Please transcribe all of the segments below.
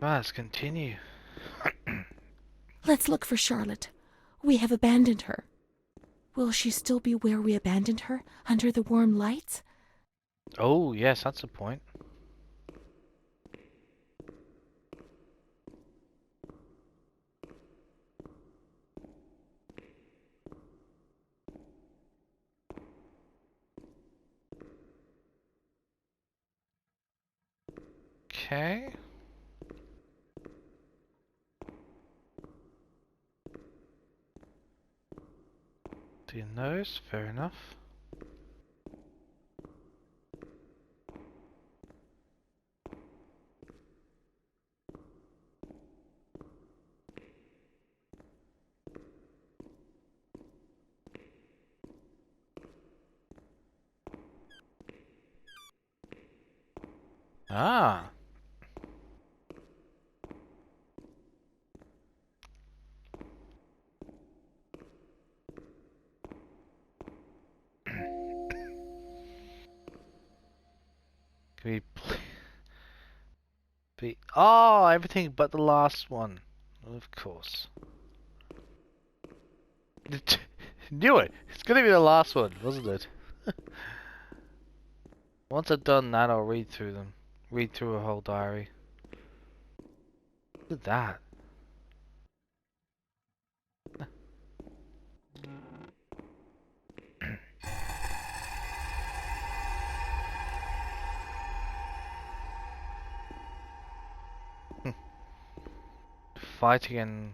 Let's continue. Let's look for Charlotte. We have abandoned her. Will she still be where we abandoned her, under the warm lights? Oh, yes, that's a point. Okay. To your nose, fair enough. Ah. Can we Oh, everything but the last one. Of course. Knew it. It's gonna be the last one, wasn't it? Once I've done that, I'll read through them. Read through a whole diary. Look at that. Fighting and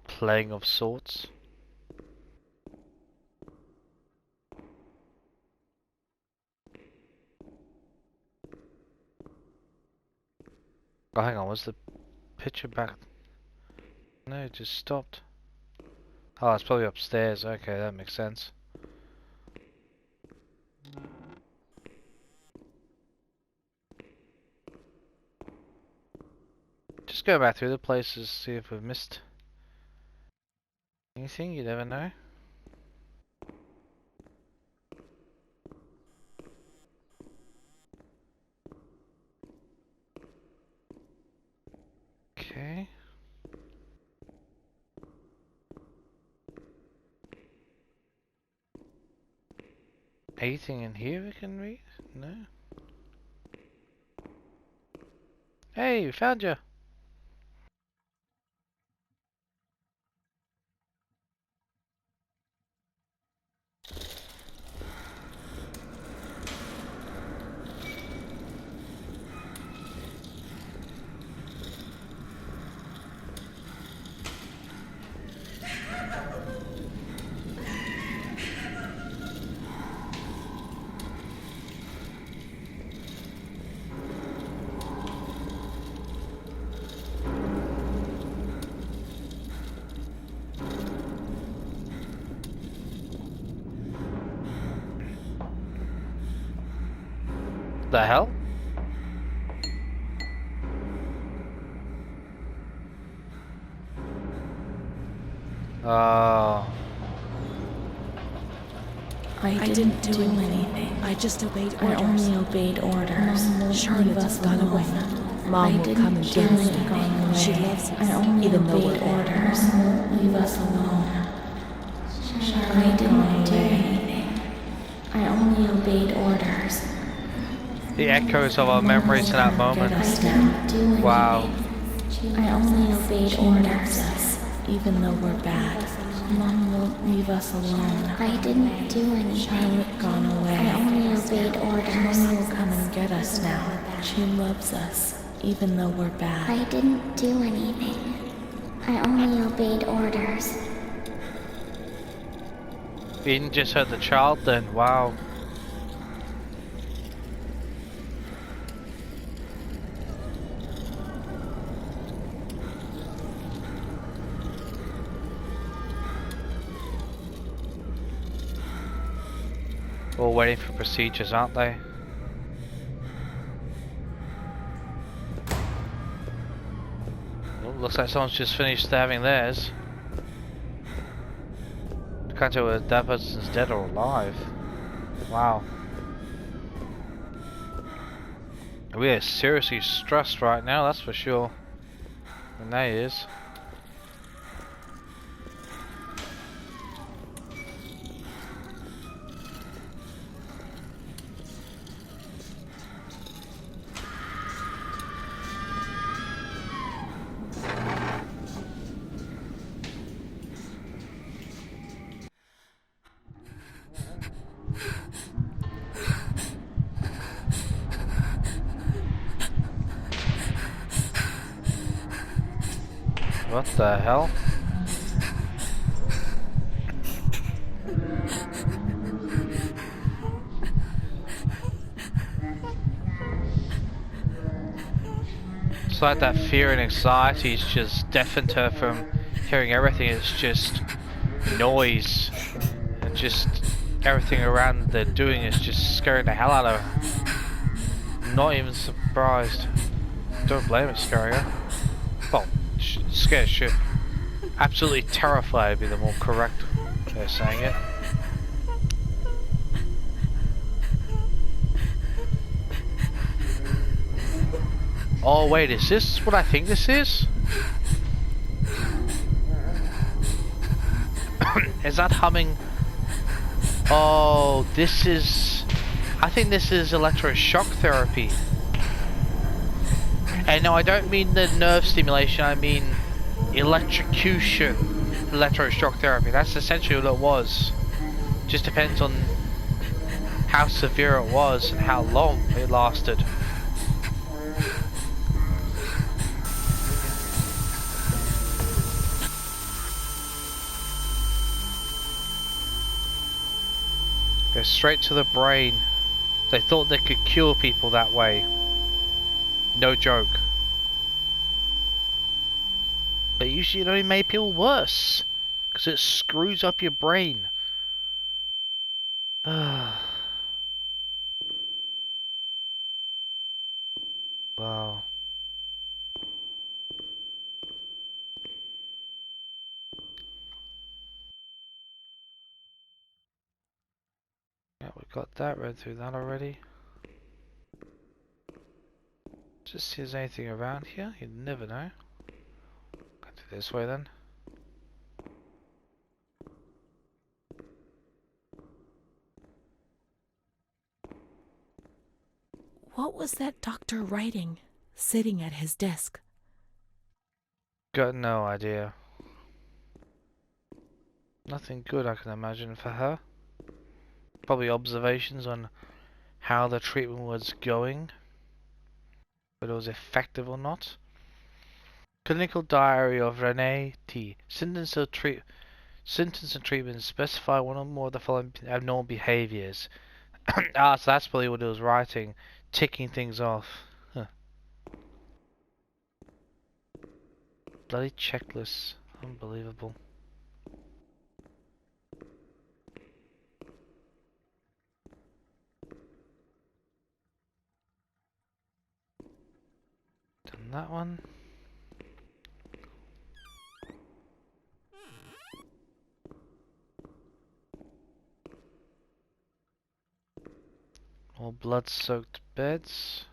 playing of sorts. Oh, hang on, was the picture back? No, it just stopped. Oh, it's probably upstairs. Okay, that makes sense. Just go back through the places, see if we've missed anything. You never know. Okay. Anything in here we can read? No. Hey, we found you. The hell? Oh. I didn't do anything. I just obeyed orders. I only obeyed orders. Charlotte has gone away. Mom will come and get us. She loves us, I only even though obeyed we're orders. Leave us alone. I didn't do anything. I only obeyed orders. The echoes of our memories in that moment. I didn't do anything. Wow. I only obeyed orders. even though we're bad. Mom won't leave us alone. I didn't do anything. Charlotte gone away. I only obeyed orders. Mommy will come and get us now. She loves us, even though we're bad. I didn't do anything. I only obeyed orders. You didn't just hurt the child then, wow. All waiting for procedures, aren't they? Well, looks like someone's just finished stabbing theirs. Can't tell whether that person's dead or alive. Wow. We are seriously stressed right now, that's for sure. And there he is. What the hell? It's like that fear and anxiety's just deafened her from hearing everything. It's just noise. And just everything around they're doing is just scaring the hell out of her. Not even surprised. Don't blame it scaring her. Well, scared shit. Absolutely terrified would be the more correct way of saying it. Oh wait, is this what I think this is? Is that humming? Oh, this is... I think this is electroshock therapy. And no, I don't mean the nerve stimulation, I mean electrocution. Electroshock therapy, that's essentially what it was. Just depends on how severe it was and how long it lasted. Go straight to the brain. They thought they could cure people that way. No joke. But usually it only made people worse. Because it screws up your brain. Wow. Yeah, we got that, read through that already. Just see if there's anything around here, you never know. Go through this way then. What was that doctor writing, sitting at his desk? Got no idea. Nothing good I can imagine for her. Probably observations on how the treatment was going. Whether it was effective or not. Clinical diary of Renee T. Symptoms and treatment specify one or more of the following abnormal behaviors. So that's probably what it was writing. Ticking things off. Huh. Bloody checklists. Unbelievable. Done that one. More blood-soaked beds.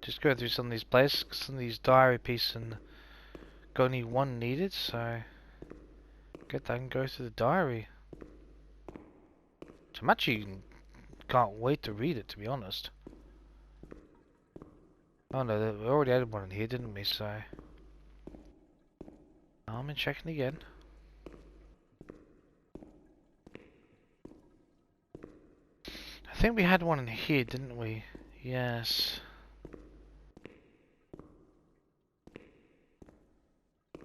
Just go through some of these places, because some of these diary pieces and got only one needed, so get that and go through the diary. Which I'm actually can't wait to read it, to be honest. Oh no, we already had one in here, didn't we? So I'm checking again. I think we had one in here, didn't we? Yes.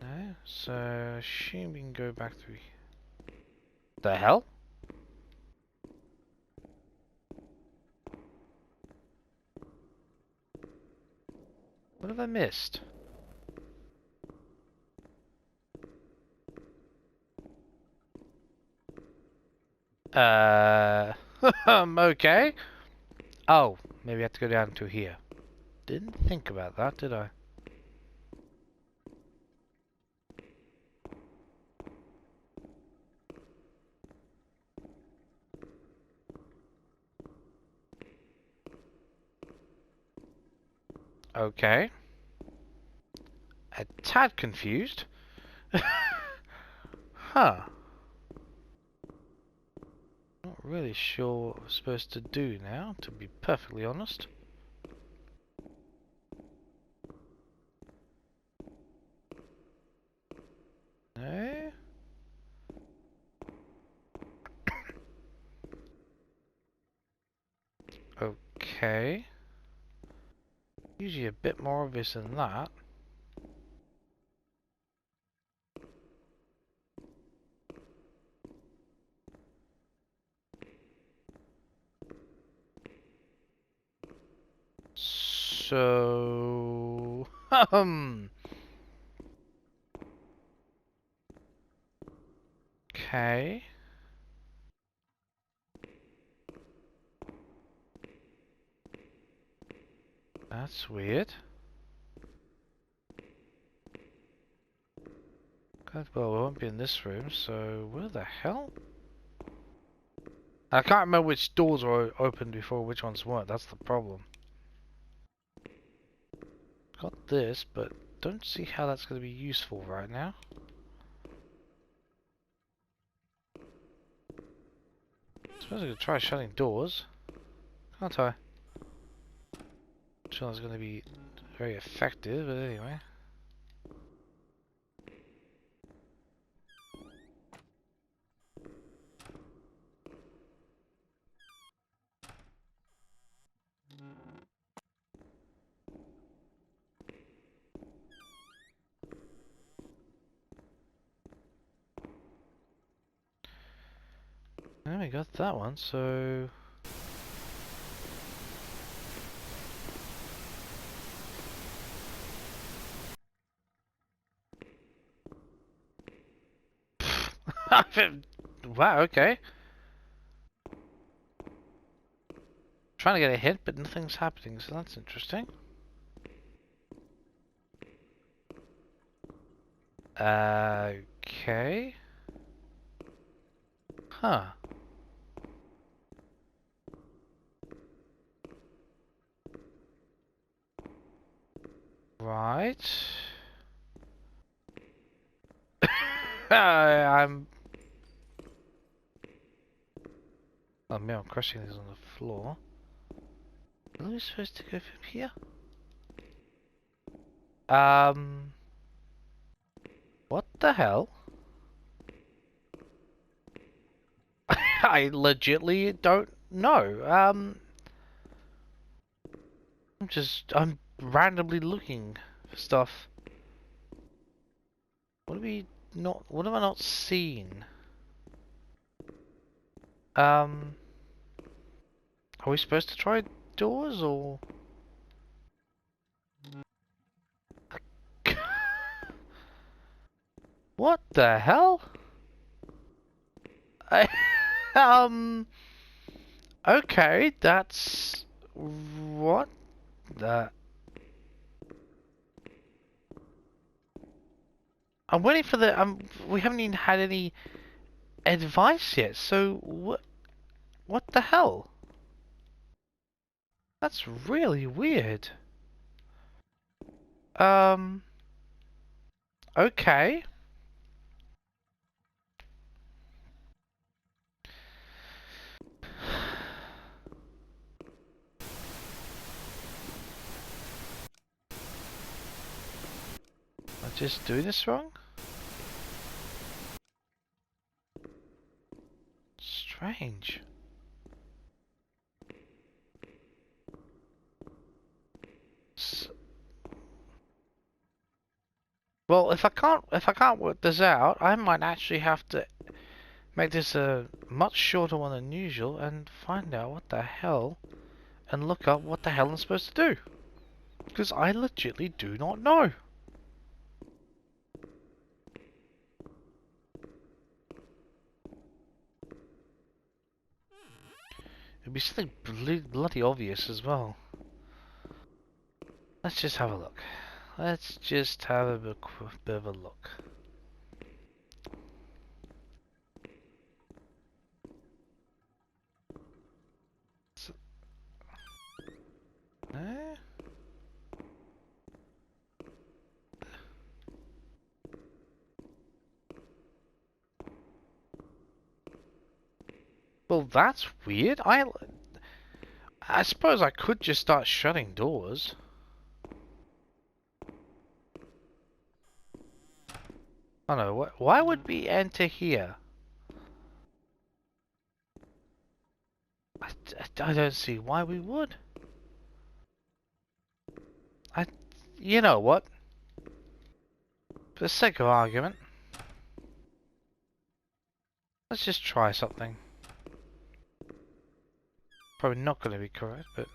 No, so assume we can go back through. The hell? What have I missed? Okay. Oh, maybe I have to go down to here. Didn't think about that, did I? Okay. A tad confused. Huh. Not really sure what we're supposed to do now, to be perfectly honest. No. Okay. Usually a bit more obvious than that. So, okay. That's weird. God, well, we won't be in this room, so where the hell? I can't remember which doors were open before, which ones weren't. That's the problem. Got this, but don't see how that's going to be useful right now. I suppose I could try shutting doors. Can't I? I'm sure that's going to be very effective, but anyway. There we got that one, so... Wow, okay. Trying to get a hit, but nothing's happening, so that's interesting. Okay. Huh. Right. I'm... Oh man, I'm crushing these on the floor. Are we supposed to go from here? What the hell? I legitly don't know. I'm randomly looking for stuff. What have I not seen? Are we supposed to try doors or? What the hell? I, um, okay, that's what the. I'm waiting for the. We haven't even had any advice yet. So what? What the hell? That's really weird. Um. Okay. Am I just doing this wrong? Strange. Well, if I can't work this out, I might actually have to make this a much shorter one than usual and find out what the hell and look up what the hell I'm supposed to do. Because I legitimately do not know. It'd be something bloody obvious as well. Let's just have a look. Let's just have a bit of a look. So, eh? Well, that's weird. I suppose I could just start shutting doors. I don't know. Why would we enter here? I don't see why we would. You know what? For the sake of argument, let's just try something. Probably not going to be correct, but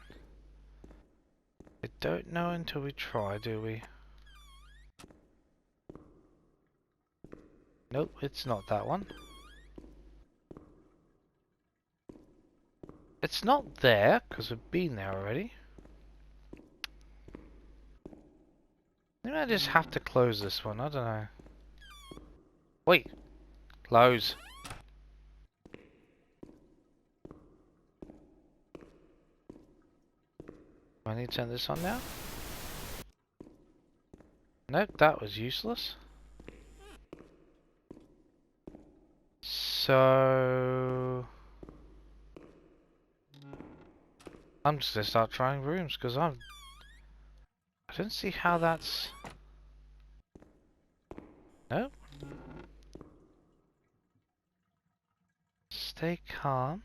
we don't know until we try, do we? Nope, it's not that one. It's not there, because we've been there already. Maybe I just have to close this one, I don't know. Wait! Close. Do I need to turn this on now? Nope, that was useless. So... I'm just gonna start trying rooms, because I don't see how that's... Nope. Stay calm.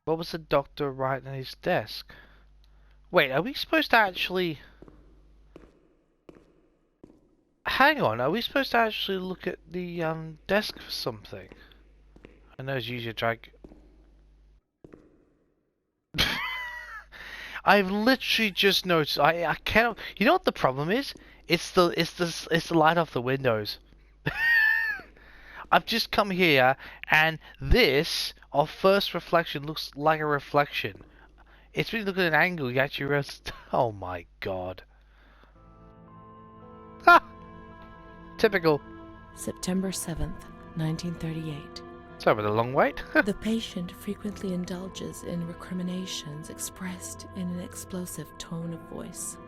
What was the doctor writing on his desk? Wait, are we supposed to actually... Hang on, are we supposed to actually look at the desk for something? I know it's usually drag... I've literally just noticed. I cannot. You know what the problem is? It's the light off the windows. I've just come here, and this, our first reflection, looks like a reflection. It's when you look at an angle, you actually realize. Oh my god. Ha! Typical. September 7th, 1938. Sorry about the long wait. The patient frequently indulges in recriminations expressed in an explosive tone of voice.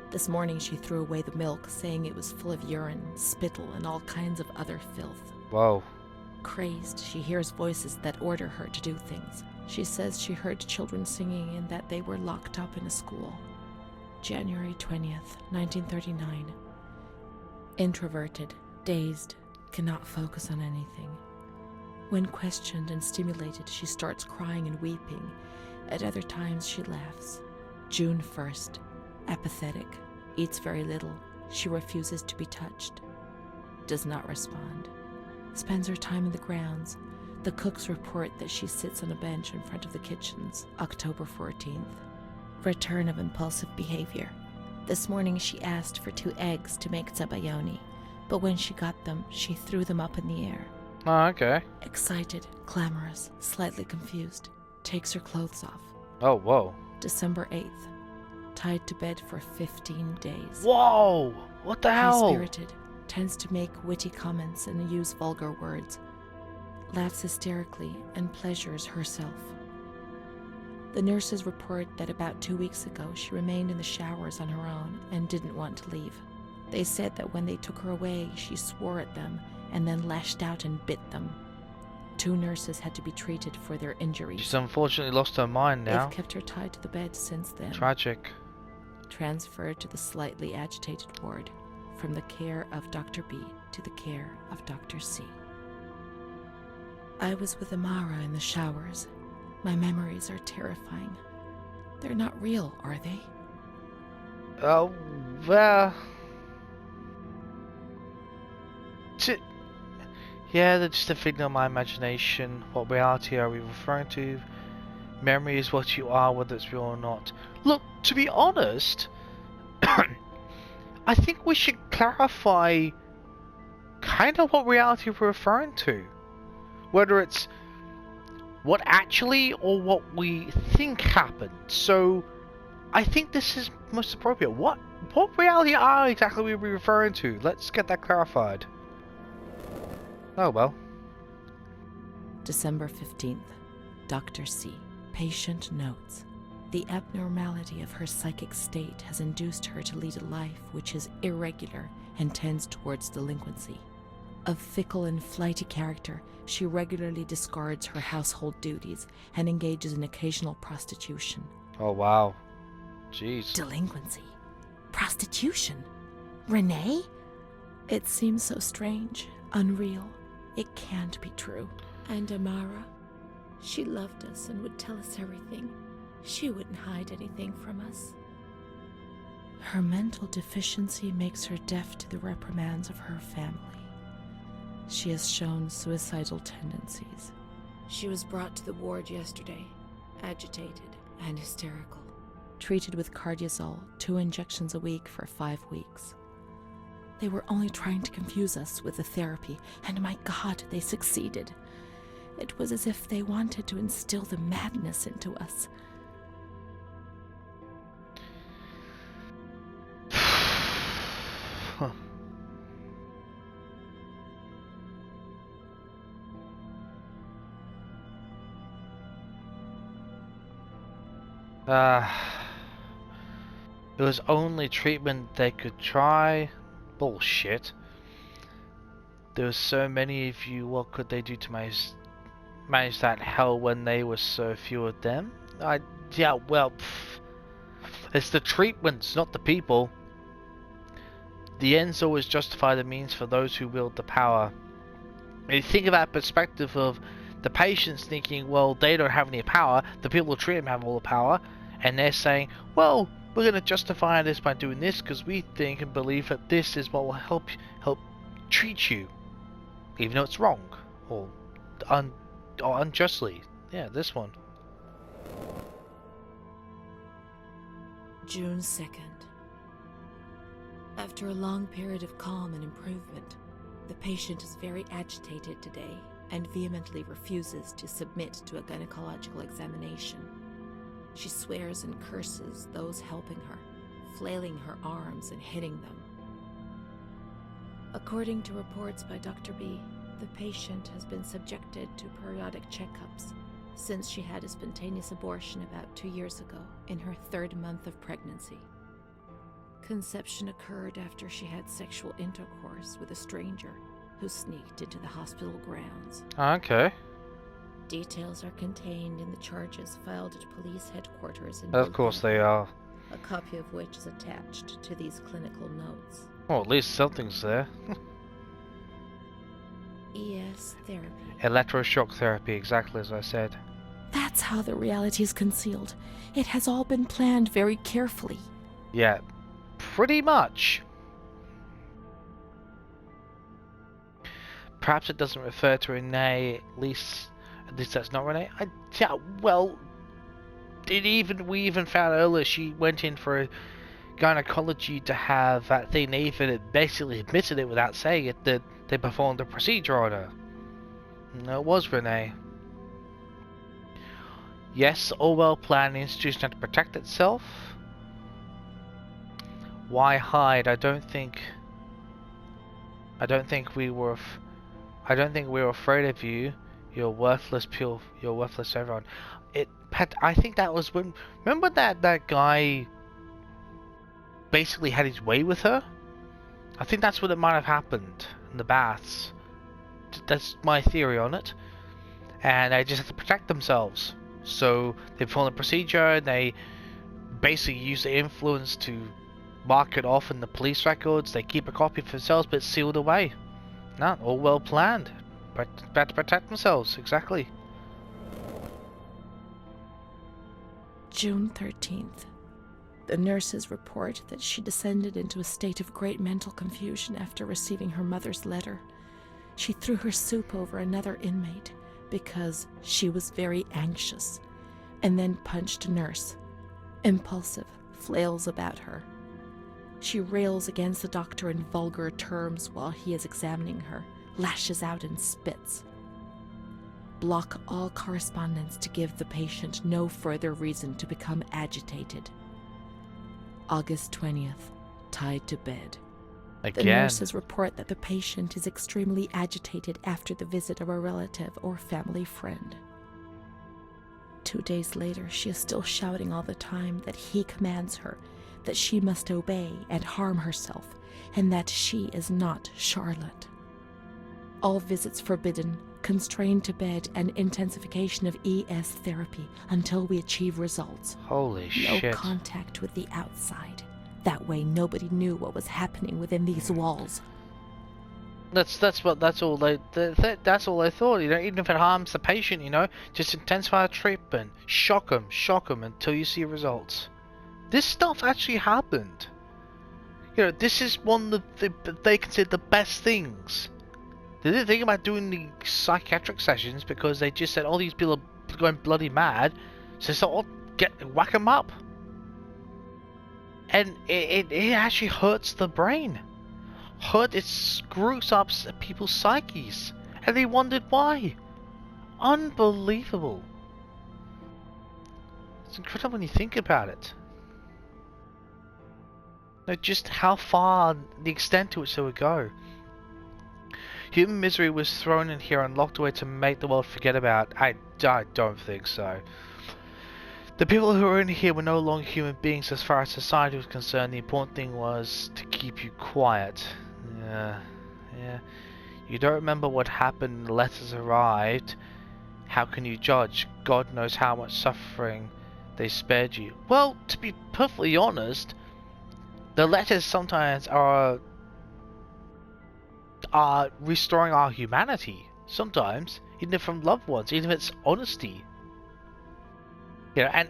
This morning she threw away the milk, saying it was full of urine, spittle, and all kinds of other filth. Whoa. Crazed, she hears voices that order her to do things. She says she heard children singing and that they were locked up in a school. January 20th, 1939. Introverted, dazed, cannot focus on anything. When questioned and stimulated, she starts crying and weeping. At other times, she laughs. June 1st. Apathetic. Eats very little. She refuses to be touched. Does not respond. Spends her time in the grounds. The cooks report that she sits on a bench in front of the kitchens. October 14th. Return of impulsive behavior. This morning she asked for 2 eggs to make zabayoni, but when she got them, she threw them up in the air. Oh, okay. Excited, clamorous, slightly confused. Takes her clothes off. Oh, whoa. December 8th. Tied to bed for 15 days. Whoa! What the hell? High-spirited. Tends to make witty comments and use vulgar words. Laughs hysterically and pleasures herself. The nurses report that about 2 weeks ago she remained in the showers on her own and didn't want to leave. They said that when they took her away, she swore at them and then lashed out and bit them. 2 nurses had to be treated for their injuries. She's unfortunately lost her mind now. They've kept her tied to the bed since then. Tragic. Transferred to the slightly agitated ward, from the care of Dr. B to the care of Dr. C. I was with Amara in the showers. My memories are terrifying. They're not real, are they? Oh, well... Yeah, they're just a figment of my imagination. What reality are we referring to? Memory is what you are, whether it's real or not. Look, to be honest, I think we should clarify kind of what reality we're referring to. Whether it's what actually or what we think happened. So, I think this is most appropriate. What reality are exactly we referring to? Let's get that clarified. Oh well. December 15th. Dr. C. Patient notes. The abnormality of her psychic state has induced her to lead a life which is irregular and tends towards delinquency. A fickle and flighty character, she regularly discards her household duties and engages in occasional prostitution. Oh, wow. Jeez. Delinquency? Prostitution? Renee? It seems so strange, unreal. It can't be true. And Amara? She loved us and would tell us everything. She wouldn't hide anything from us. Her mental deficiency makes her deaf to the reprimands of her family. She has shown suicidal tendencies. She was brought to the ward yesterday, agitated and hysterical. Treated with cardiazol, 2 injections a week for 5 weeks. They were only trying to confuse us with the therapy, and my God, they succeeded. It was as if they wanted to instill the madness into us. It was only treatment they could try. Bullshit. There were so many of you, what could they do to manage that hell when they were so few of them? Yeah, well, it's the treatments, not the people. The ends always justify the means for those who wield the power. And you think of that perspective of the patients thinking, well, they don't have any power, the people who treat them have all the power, and they're saying, well, we're going to justify this by doing this because we think and believe that this is what will help treat you, even though it's wrong or unjustly. Yeah, this one. June 2nd. After a long period of calm and improvement, the patient is very agitated today and vehemently refuses to submit to a gynecological examination. She swears and curses those helping her, flailing her arms and hitting them. According to reports by Dr. B, the patient has been subjected to periodic checkups since she had a spontaneous abortion about 2 years ago in her 3rd month of pregnancy. Conception occurred after she had sexual intercourse with a stranger who sneaked into the hospital grounds. Okay. Details are contained in the charges filed at police headquarters in Of course they are. a copy of which is attached to these clinical notes. Well, at least something's there. ES therapy. Electroshock therapy, exactly as I said. That's how the reality is concealed. It has all been planned very carefully. Yeah, pretty much. Perhaps it doesn't refer to Renee, at least that's not Renee. Yeah, well, we even found earlier she went in for gynecology to have that thing. They even basically admitted it without saying it, that they performed a procedure on her. No, it was Renee. Yes, all well-planned institution had to protect itself. Why hide? I don't think we were afraid of you. You're worthless, pure. You're worthless to everyone. I think that was when. Remember that guy basically had his way with her? I think that's what it might have happened in the baths. That's my theory on it. And they just have to protect themselves. So they perform the procedure. They basically use the influence to mark it off in the police records. They keep a copy for themselves, but it's sealed away. Not all well planned. But to protect themselves, exactly. June 13th. The nurses report that she descended into a state of great mental confusion after receiving her mother's letter. She threw her soup over another inmate because she was very anxious, and then punched a nurse. Impulsive, flails about her. She rails against the doctor in vulgar terms while he is examining her, lashes out and spits. Block all correspondence to give the patient no further reason to become agitated. August 20th, tied to bed. Again. The nurses report that the patient is extremely agitated after the visit of a relative or family friend. 2 days later, she is still shouting all the time that he commands her, that she must obey and harm herself, and that she is not Charlotte. All visits forbidden, constrained to bed, and intensification of ES therapy until we achieve results. Holy No shit. contact with the outside. That way nobody knew what was happening within these walls. That's all they thought, you know, even if it harms the patient, you know, just intensify the treatment, shock them until you see results. This stuff actually happened. You know, this is one of they consider the best things. They didn't think about doing the psychiatric sessions because they just said all these people are going bloody mad, so they thought, oh, whack them up. And it actually hurts the brain. It screws up people's psyches, and they wondered why. Unbelievable. It's incredible when you think about it. Know just how far, the extent to which they would go. Human misery was thrown in here and locked away to make the world forget about. I don't think so. The people who were in here were no longer human beings as far as society was concerned. The important thing was to keep you quiet. Yeah. You don't remember what happened. The letters arrived. How can you judge? God knows how much suffering they spared you. Well, to be perfectly honest, the letters sometimes are restoring our humanity. Sometimes, even if from loved ones, even if it's honesty. You know, and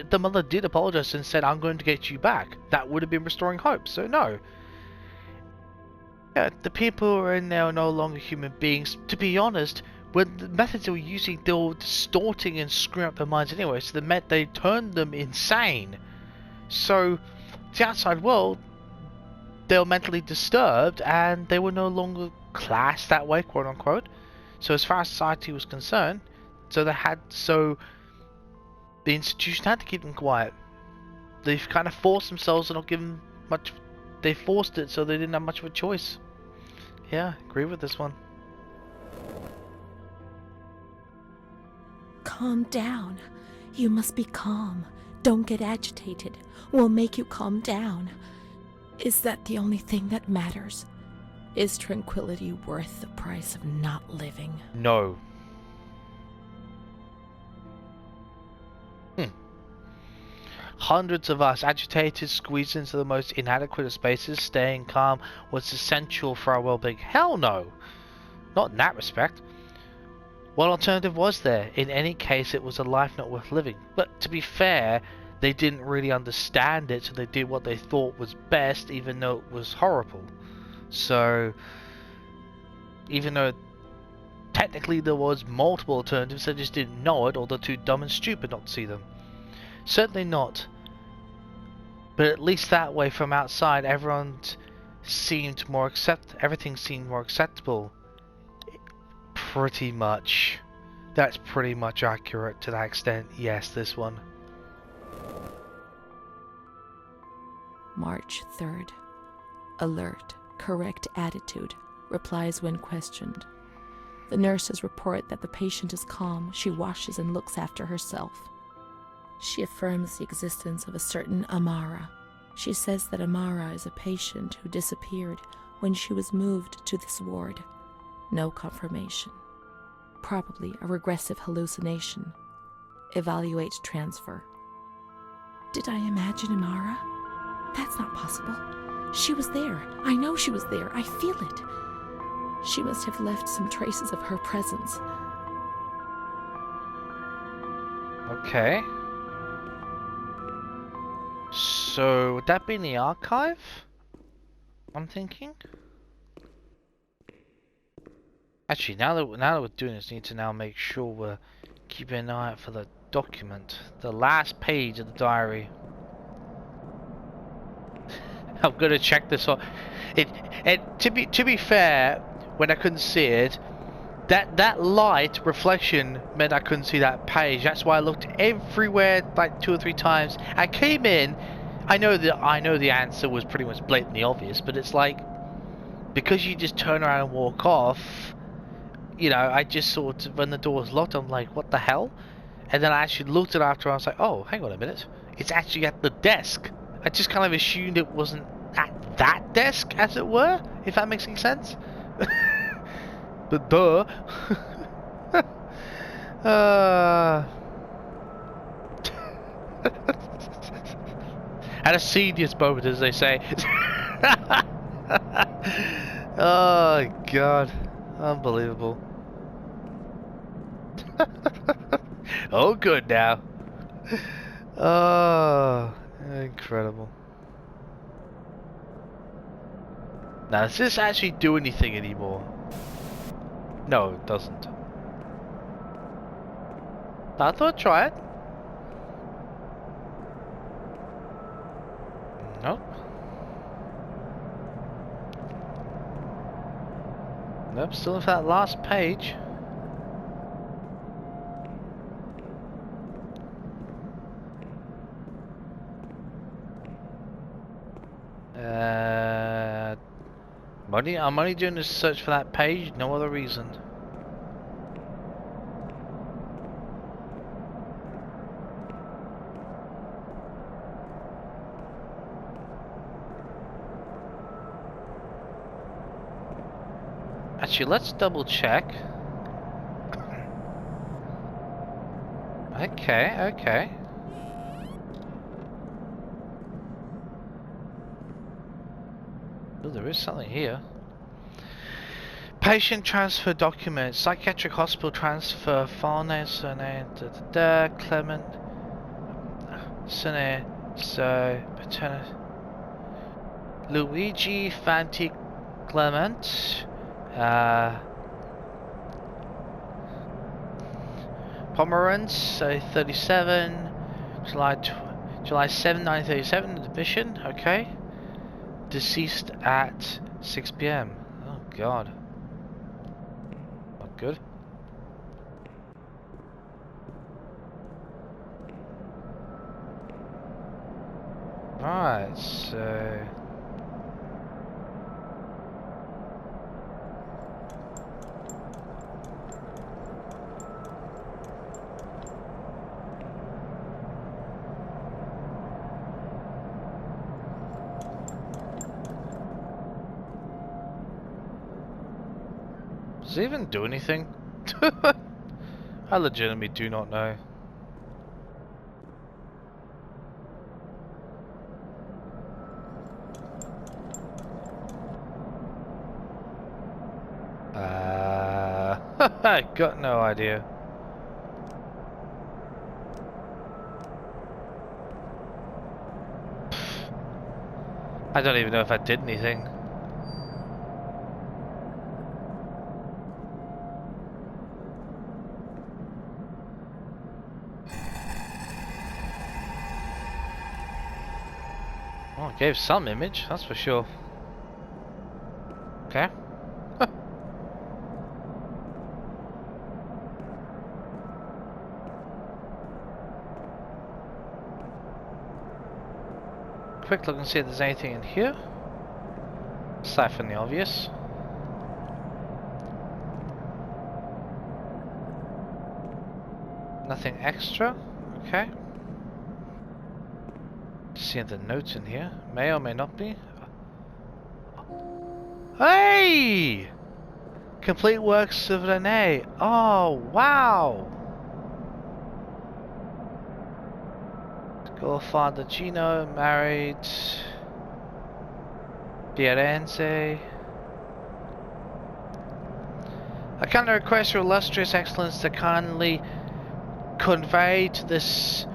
the mother did apologize and said, I'm going to get you back. That would have been restoring hope, so no. Yeah, the people who are in there are no longer human beings. To be honest, when the methods they were using, they were distorting and screwing up their minds anyway, so they turned them insane. So, the outside world, they were mentally disturbed, and they were no longer classed that way, quote unquote. So as far as society was concerned, the institution had to keep them quiet. They've kind of forced themselves to not give them much. They forced it, so they didn't have much of a choice. Yeah, agree with this one. Calm down. You must be calm. Don't get agitated. We'll make you calm down. Is that the only thing that matters? Is tranquility worth the price of not living? No. Hundreds of us, agitated, squeezed into the most inadequate of spaces. Staying calm was essential for our well-being. Hell no. Not in that respect. What alternative was there? In any case, it was a life not worth living. But to be fair, they didn't really understand it, so they did what they thought was best, even though it was horrible. So, even though technically there was multiple alternatives, they just didn't know it, or they're too dumb and stupid not to see them. Certainly not. But at least that way, from outside, everything seemed more acceptable. Pretty much. That's pretty much accurate to that extent. Yes, this one. March 3rd. Alert, correct attitude, replies when questioned. The nurses report that the patient is calm. She washes and looks after herself. She affirms the existence of a certain Amara. She says that Amara is a patient who disappeared when she was moved to this ward. No confirmation. Probably a regressive hallucination. Evaluate transfer. Did I imagine Amara? That's not possible. She was there. I know she was there. I feel it. She must have left some traces of her presence. Okay. So, would that be in the archive? I'm thinking. Actually, now that we're doing this, we need to now make sure we're keeping an eye out for the document. The last page of the diary. I'm gonna check this on. To be fair, when I couldn't see it, that light reflection meant I couldn't see that page. That's why I looked everywhere like 2 or 3 times. I came in. I know the answer was pretty much blatantly obvious, but it's like, because you just turn around and walk off. You know, I just sort of, when the door was locked, I'm like, what the hell? And then I actually looked at it after, and I was like, oh, hang on a minute. It's actually at the desk. I just kind of assumed it wasn't at that desk, as it were, if that makes any sense. But duh. At a senior's moment, as they say. Oh god, unbelievable. Oh, good now. Oh, incredible. Now, does this actually do anything anymore? No, it doesn't. I thought I'd try it. Nope. Nope, still with that last page. I'm only doing this search for that page, no other reason. Actually, let's double check. Okay. Oh, there is something here. Patient transfer documents, psychiatric hospital transfer, file name, surname, Clement, surname, so, paternity, Luigi Fanti Clement, Pomerance, 37, July 7, 1937, admission, okay. Deceased at 6 PM. Oh god. Not good. Right, so... Does it even do anything? I legitimately do not know. I got no idea. I don't even know if I did anything. Well, it gave some image, that's for sure. Okay. Quick look and see if there's anything in here. Aside from the obvious. Nothing extra. Okay. See the notes in here. May or may not be. Hey! Complete works of Rene. Oh, wow! Father Gino, married. Firenze. I kindly request your illustrious excellence to kindly convey to this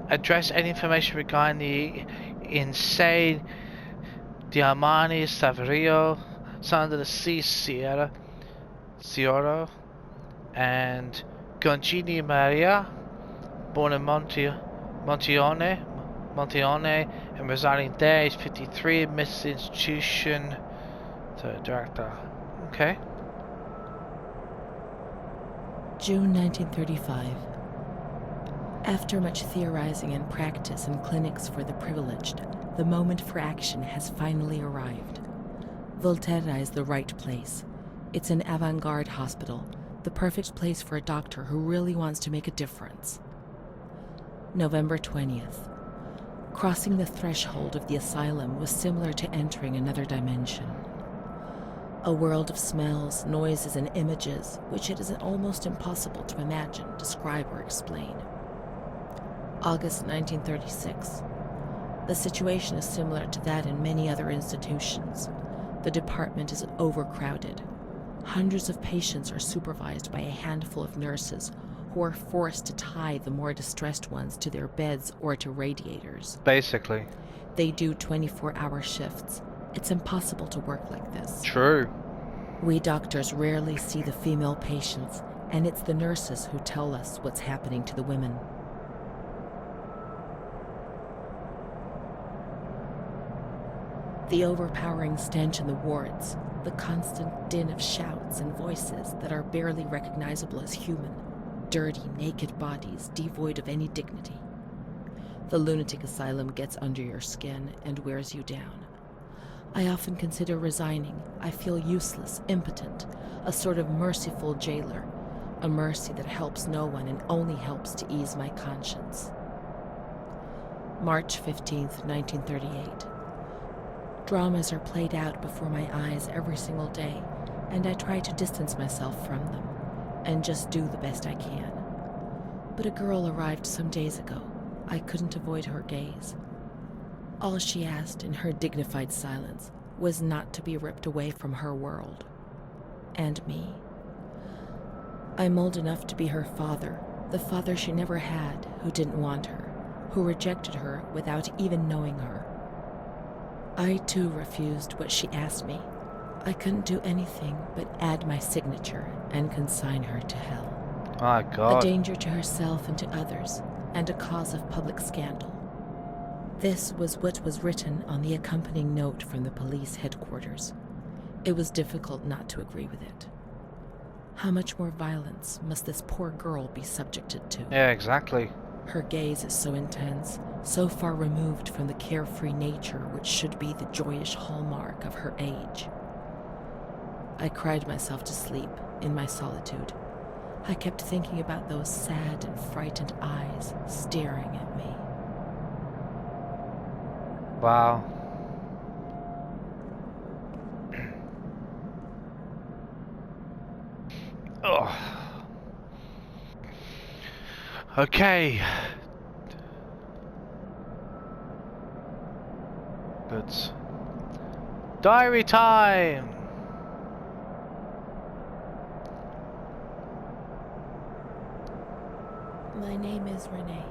address any information regarding the insane Diamani Saverio, son of the sea Cioro, and Gongini Maria, born in Montione, and residing there, age 53, Miss Institution, the director. Okay. June 1935. After much theorizing and practice in clinics for the privileged, the moment for action has finally arrived. Volterra is the right place. It's an avant-garde hospital, the perfect place for a doctor who really wants to make a difference. November 20th. Crossing the threshold of the asylum was similar to entering another dimension. A world of smells, noises, and images which it is almost impossible to imagine, describe, or explain. August 1936. The situation is similar to that in many other institutions. The department is overcrowded. Hundreds of patients are supervised by a handful of nurses who are forced to tie the more distressed ones to their beds or to radiators. Basically. They do 24-hour shifts. It's impossible to work like this. True. We doctors rarely see the female patients, and it's the nurses who tell us what's happening to the women. The overpowering stench in the wards, the constant din of shouts and voices that are barely recognizable as human, dirty, naked bodies devoid of any dignity. The lunatic asylum gets under your skin and wears you down. I often consider resigning. I feel useless, impotent, a sort of merciful jailer, a mercy that helps no one and only helps to ease my conscience. March 15th, 1938. Dramas are played out before my eyes every single day, and I try to distance myself from them and just do the best I can. But a girl arrived some days ago. I couldn't avoid her gaze. All she asked in her dignified silence was not to be ripped away from her world. And me. I'm old enough to be her father, the father she never had, who didn't want her, who rejected her without even knowing her. I too refused what she asked me. I couldn't do anything but add my signature and consign her to hell. My God. A danger to herself and to others, and a cause of public scandal. This was what was written on the accompanying note from the police headquarters. It was difficult not to agree with it. How much more violence must this poor girl be subjected to? Yeah, exactly. Her gaze is so intense, so far removed from the carefree nature which should be the joyous hallmark of her age. I cried myself to sleep in my solitude. I kept thinking about those sad and frightened eyes staring at me. Wow. Oh. Okay. Good. Diary time. My name is Renee.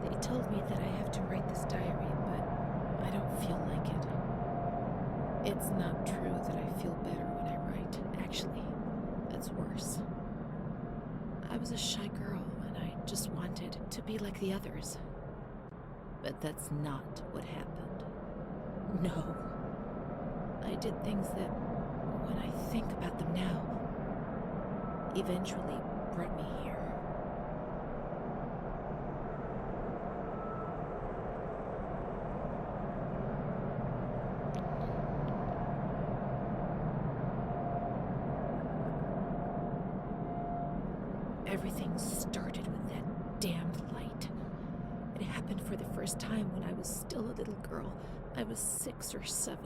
They told me that I have to write this diary, but I don't feel like it. It's not true that I feel better when I write. Actually, it's worse. I was a shy girl, and I just wanted to be like the others. But that's not what happened. No. I did things that, when I think about them now, eventually brought me here. Everything started with that damned light. It happened for the first time when I was still a little girl. I was 6 or 7.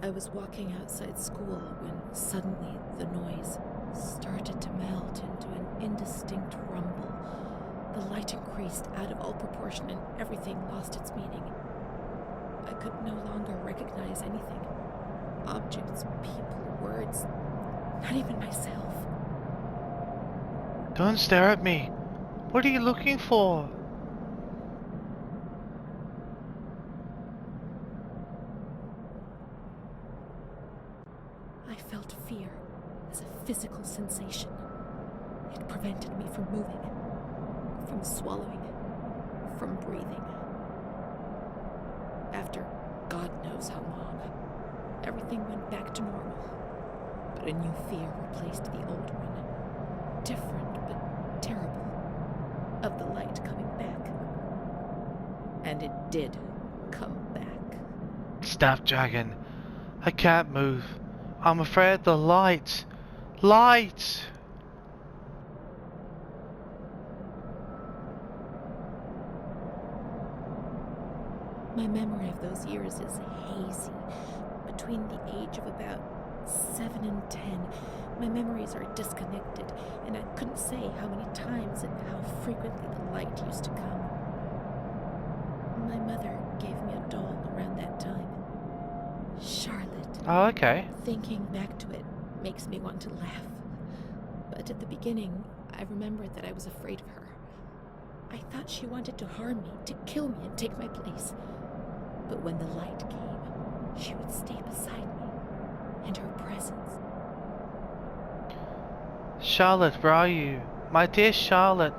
I was walking outside school when suddenly the noise started to melt into an indistinct rumble. The light increased out of all proportion and everything lost its meaning. I could no longer recognize anything. Objects, people, words, not even myself. Don't stare at me. What are you looking for? I felt fear as a physical sensation. It prevented me from moving, from swallowing, from breathing. After God knows how long, everything went back to normal. But a new fear replaced the old one. Different but terrible. Of the light coming back. And it did come back. Stop, Dragon. I can't move. I'm afraid the light. Light! My memory of those years is hazy. Between the age of about 7 and 10. My memories are disconnected, and I couldn't say how many times and how frequently the light used to come. My mother gave me a doll around that time. Charlotte. Oh, okay. Thinking back to it makes me want to laugh. But at the beginning, I remembered that I was afraid of her. I thought she wanted to harm me, to kill me and take my place. But when the light came, she would stay beside me, and her presence. Charlotte, where are you? My dear Charlotte.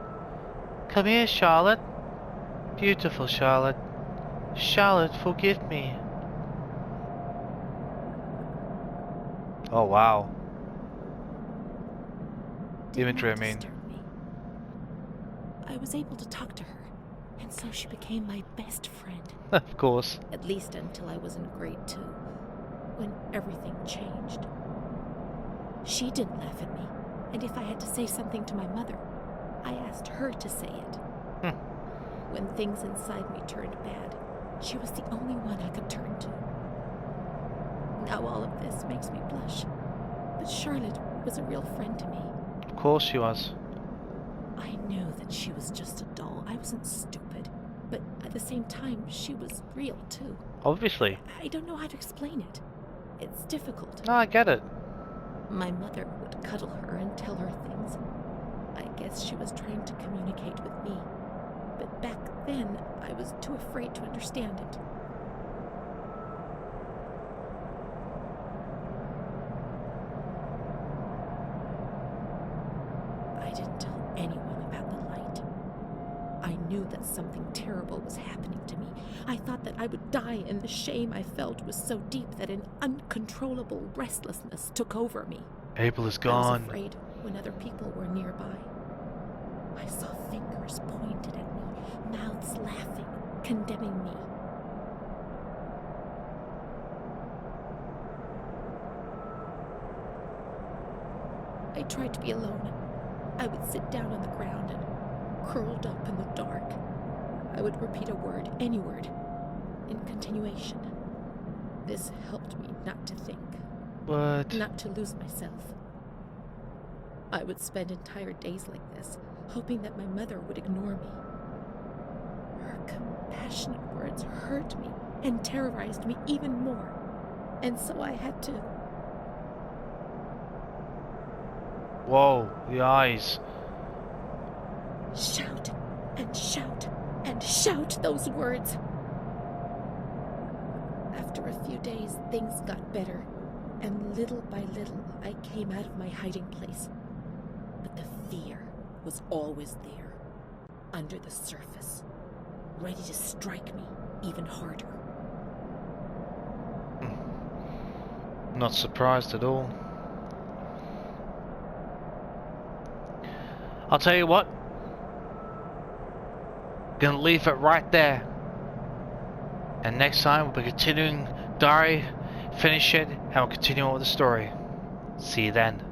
Come here, Charlotte. Beautiful Charlotte. Charlotte, forgive me. Oh, wow. Imagery, I mean. Me. I was able to talk to her, and so she became my best friend. Of course. At least until I was in grade 2, when everything changed. She didn't laugh at me, and if I had to say something to my mother, I asked her to say it. When things inside me turned bad, she was the only one I could turn to. Now all of this makes me blush, but Charlotte was a real friend to me. Of course she was. I knew that she was just a doll. I wasn't stupid, but at the same time, she was real too. Obviously. I don't know how to explain it. It's difficult. No, I get it. My mother would cuddle her and tell her things. I guess she was trying to communicate with me. But back then, I was too afraid to understand it. I didn't tell anyone about the light. I knew that something terrible was happening to me. I thought that I would die, and the shame I felt was so deep that an uncontrollable restlessness took over me. Abel is I gone. was afraid when other people were nearby. I saw fingers pointed at me, mouths laughing, condemning me. I tried to be alone. I would sit down on the ground and, curled up in the dark, I would repeat a word, any word, in continuation. This helped me not to think. What? Not to lose myself. I would spend entire days like this, hoping that my mother would ignore me. Her compassionate words hurt me and terrorized me even more. And so I had to... Whoa, the eyes. shout and shout and shout those words. After a few days, things got better, and little by little, I came out of my hiding place. But the fear was always there, under the surface, ready to strike me even harder. Not surprised at all. I'll tell you what. Gonna leave it right there. And next time we'll be continuing diary, finish it, and we'll continue on with the story. See you then.